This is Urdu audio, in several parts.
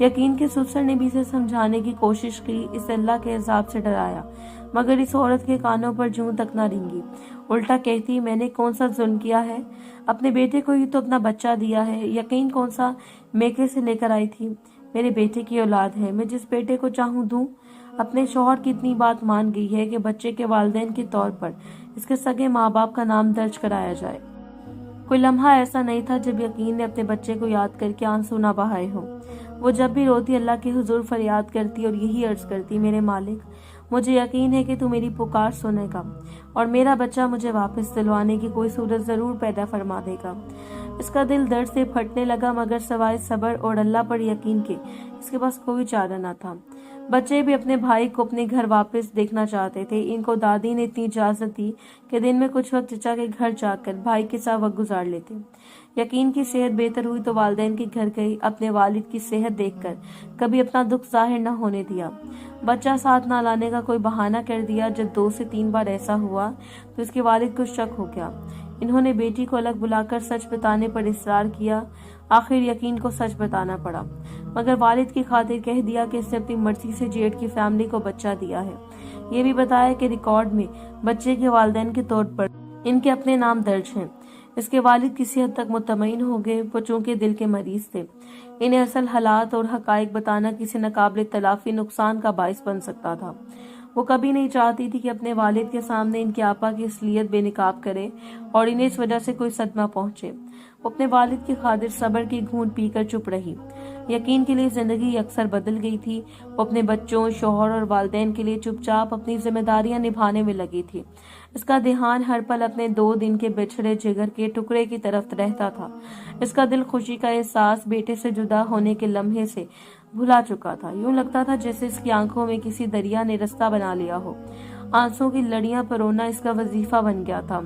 یقین کے سسر نے بھی اسے سمجھانے کی کوشش کی، اسے اللہ کے عذاب سے ڈرایا، مگر اس عورت کے کانوں پر جوں تک نہ رینگی، الٹا کہتی میں نے کون سا ظلم کیا ہے، اپنے بیٹے کو ہی تو اپنا بچہ دیا ہے، یقین کون سا میکے سے لے کر آئی تھی، میرے بیٹے کی اولاد ہے، میں جس بیٹے کو چاہوں دوں۔ اپنے شوہر کی اتنی بات مان گئی ہے کہ بچے کے والدین کے طور پر اس کے سگے ماں باپ کا نام درج کرایا جائے۔ کوئی لمحہ ایسا نہیں تھا جب یقین نے اپنے بچے کو یاد کر کے آنسو نہ بہائے ہوں۔ وہ جب بھی روتی اللہ کے حضور فریاد کرتی اور یہی عرض کرتی، میرے مالک، مجھے یقین ہے کہ تو میری پکار سنے گا اور میرا بچہ مجھے واپس دلوانے کی کوئی صورت ضرور پیدا فرما دے گا۔ اس کا دل درد سے پھٹنے لگا، مگر سوائے صبر اور اللہ پر یقین کے اس کے پاس کوئی چارہ نہ تھا۔ بچے بھی اپنے بھائی کو اپنے گھر واپس دیکھنا چاہتے تھے۔ ان کو دادی نے اتنی اجازت دی کہ دن میں کچھ وقت چچا کے گھر جا کر بھائی کے ساتھ وقت گزار لیتے۔ یقین کی صحت بہتر ہوئی تو والدین کے گھر گئی، اپنے والد کی صحت دیکھ کر کبھی اپنا دکھ ظاہر نہ ہونے دیا۔ بچہ ساتھ نہ لانے کا کوئی بہانہ کر دیا۔ جب 2 سے 3 بار ایسا ہوا تو اس کے والد کو شک ہو گیا۔ انہوں نے بیٹی کو الگ بلا کر سچ بتانے پر اصرار کیا۔ آخر یقین کو سچ بتانا پڑا، مگر والد کی خاطر کہہ دیا کہ اس نے اپنی مرضی سے جیٹ کی فیملی کو بچہ دیا ہے۔ یہ بھی بتایا کہ ریکارڈ میں بچے کے والدین کے طور پر ان کے اپنے نام درج ہیں۔ اس کے والد کسی حد تک مطمئن ہو گئے، وہ چونکہ دل کے مریض تھے، انہیں اصل حالات اور حقائق بتانا کسی ناقابل تلافی نقصان کا باعث بن سکتا تھا۔ وہ کبھی نہیں چاہتی تھی کہ اپنے والد کے سامنے ان کے آپا کی اصلیت بے نقاب کرے اور انہیں اس وجہ سے کوئی صدمہ پہنچے۔ وہ اپنے والد کی خاطر صبر کی گھونٹ پی کر چپ رہی۔ یقین کے لیے زندگی اکثر بدل گئی تھی۔ وہ اپنے بچوں، شوہر اور والدین کے لیے چپ چاپ اپنی ذمہ داریاں نبھانے میں لگی تھی۔ اس کا دھیان ہر پل اپنے 2 دن کے بچھڑے جگر کے ٹکڑے کی طرف رہتا تھا۔ اس کا دل خوشی کا احساس بیٹے سے جدا ہونے کے لمحے سے بھلا چکا تھا۔ یوں لگتا تھا جیسے اس کی آنکھوں میں کسی دریا نے رستہ بنا لیا ہو۔ آنسوں کی لڑیاں پر رونا اس کا وظیفہ بن گیا تھا۔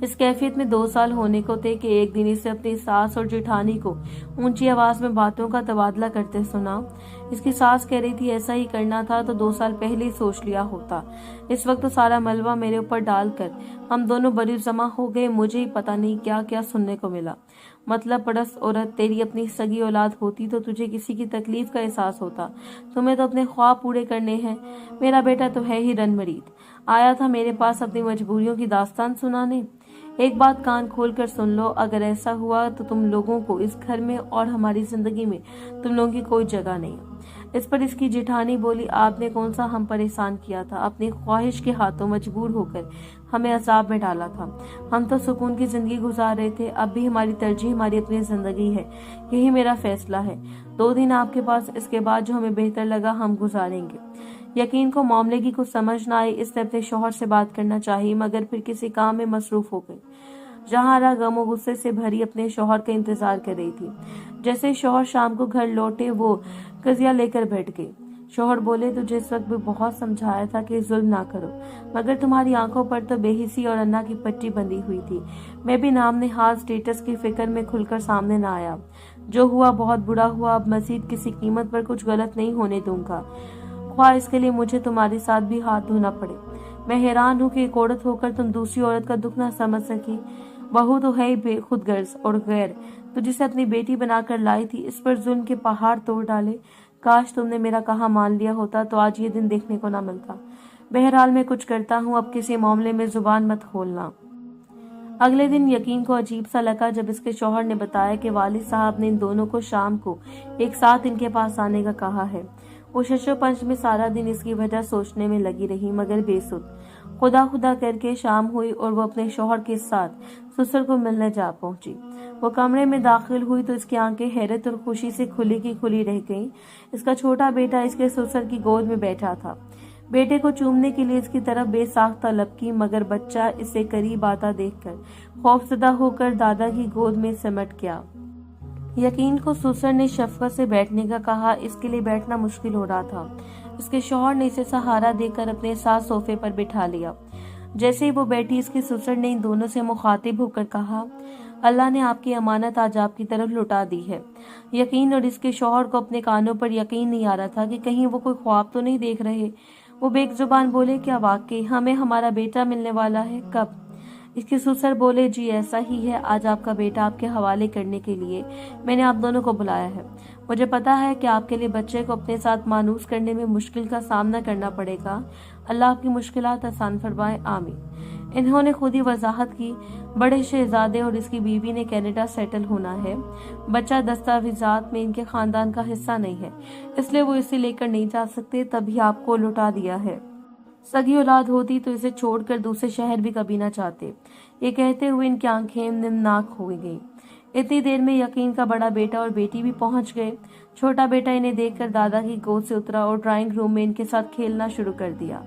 اس کیفیت میں 2 سال ہونے کو تھے کہ ایک دن اسے اپنی ساس اور جیٹھانی کو اونچی آواز میں باتوں کا تبادلہ کرتے سنا۔ اس کی ساس کہہ رہی تھی ایسا ہی کرنا تھا تو 2 سال پہلے ہی سوچ لیا ہوتا، اس وقت تو سارا ملبہ میرے اوپر ڈال کر ہم دونوں بری جمع ہو گئے، مجھے ہی پتہ نہیں کیا کیا سننے کو ملا۔ مطلب پرست عورت، تیری اپنی سگی اولاد ہوتی تو تجھے کسی کی تکلیف کا احساس ہوتا، تمہیں تو اپنے خواب پورے کرنے ہیں۔ میرا بیٹا تو ہے ہی رن مرید، آیا تھا میرے پاس اپنی مجبوریوں کی داستان سنانے۔ ایک بات کان کھول کر سن لو، اگر ایسا ہوا تو تم لوگوں کو اس گھر میں اور ہماری زندگی میں تم لوگوں کی کوئی جگہ نہیں۔ اس پر اس کی جیٹھانی بولی، آپ نے کون سا ہم پر احسان کیا تھا، اپنی خواہش کے ہاتھوں مجبور ہو کر ہمیں عذاب میں ڈالا تھا، ہم تو سکون کی زندگی گزار رہے تھے، اب بھی ہماری ترجیح ہماری اپنی زندگی ہے، یہی میرا فیصلہ ہے، 2 دن آپ کے پاس، اس کے بعد جو ہمیں بہتر لگا ہم گزاریں گے۔ یقین کو معاملے کی کچھ سمجھ نہ آئی، اس نے اپنے شوہر سے بات کرنا چاہی، مگر پھر کسی کام میں مصروف ہو گئی۔ جہاں غم و غصے سے بھری اپنے شوہر کا انتظار کر رہی تھی۔ جیسے شوہر شام کو گھر لوٹے وہ قضیہ لے کر بیٹھ گئی۔ شوہر بولے، تجھے اس وقت بھی بہت سمجھایا تھا کہ ظلم نہ کرو، مگر تمہاری آنکھوں پر تو بے حسی اور انا کی پٹی بندھی ہوئی تھی۔ میں بھی نام نہاد سٹیٹس کی فکر میں کھل کر سامنے نہ آیا۔ جو ہوا بہت برا ہوا، اب مزید کسی قیمت پر کچھ غلط نہیں ہونے دوں گا، خواہ اس کے لیے مجھے تمہارے ساتھ بھی ہاتھ دھونا پڑے۔ میں حیران ہوں کہ ایک عورت ہو کر تم دوسری عورت کا دکھ نہ سمجھ سکی۔ بہو تو ہے ہی بے خود غرض اور غیر، تو جسے اپنی بیٹی بنا کر لائی تھی، اس پر ظلم کے پہاڑ توڑ ڈالے۔ کاش تم نے میرا کہا مان لیا ہوتا تو آج یہ دن دیکھنے کو نہ ملتا۔ بہرحال میں کچھ کرتا ہوں، اب کسی معاملے میں زبان مت کھولنا۔ اگلے دن یقین کو عجیب سا لگا جب اس کے شوہر نے بتایا کہ والد صاحب نے ان دونوں کو شام کو ایک ساتھ ان کے پاس آنے کا کہا ہے۔ وہ ششو پنچ میں سارا دن اس کی وجہ سوچنے میں لگی رہی، مگر بے سود۔ خدا خدا کر کے شام ہوئی اور وہ اپنے شوہر کے ساتھ سسر کو ملنے جا پہنچی۔ وہ کمرے میں داخل ہوئی تو اس کی آنکھیں حیرت اور خوشی سے کھلی کی کھلی رہ گئیں۔ اس کا چھوٹا بیٹا اس کے سسر کی گود میں بیٹھا تھا۔ بیٹے کو چومنے کے لیے اس کی طرف بے ساختہ لپکی، مگر بچہ اسے قریب آتا دیکھ کر خوفزدہ ہو کر دادا کی گود میں سمٹ گیا۔ یقین کو سسر نے شفقت سے بیٹھنے کا کہا، اس کے لیے بیٹھنا مشکل ہو رہا تھا۔ اس کے شوہر نے اسے سہارا دے کر اپنے ساتھ صوفے پر بٹھا لیا۔ جیسے ہی وہ بیٹھی، اس کے سسر نے ان دونوں سے مخاطب ہو کر کہا، اللہ نے آپ کی امانت آج آپ کی طرف لوٹا دی ہے۔ یقین اور اس کے شوہر کو اپنے کانوں پر یقین نہیں آ رہا تھا کہ کہیں وہ کوئی خواب تو نہیں دیکھ رہے۔ وہ بے زبان بولے، کیا واقعی ہمیں ہمارا بیٹا ملنے والا ہے؟ کب؟ اس کے سسر بولے، جی ایسا ہی ہے، آج آپ کا بیٹا آپ کے حوالے کرنے کے لیے میں نے آپ دونوں کو بلایا ہے۔ مجھے پتا ہے کہ آپ کے لیے بچے کو اپنے ساتھ مانوس کرنے میں مشکل کا سامنا کرنا پڑے گا۔ اللہ آپ کی مشکلات آسان فرمائے، آمین۔ انہوں نے خود ہی وضاحت کی، بڑے شہزادے اور اس کی بیوی نے کینیڈا سیٹل ہونا ہے۔ بچہ دستاویزات میں ان کے خاندان کا حصہ نہیں ہے، اس لیے وہ اسے لے کر نہیں جا سکتے، تبھی آپ کو لوٹا دیا ہے۔ سگی اولاد ہوتی تو اسے چھوڑ کر دوسرے شہر بھی کبھی نہ چاہتے۔ یہ کہتے ہوئے ان کی آنکھیں نمناک ہو گئیں۔ اتنی دیر میں یقین کا بڑا بیٹا اور بیٹی بھی پہنچ گئے۔ چھوٹا بیٹا انہیں دیکھ کر دادا کی گود سے اترا اور ڈرائنگ روم میں ان کے ساتھ کھیلنا شروع کر دیا۔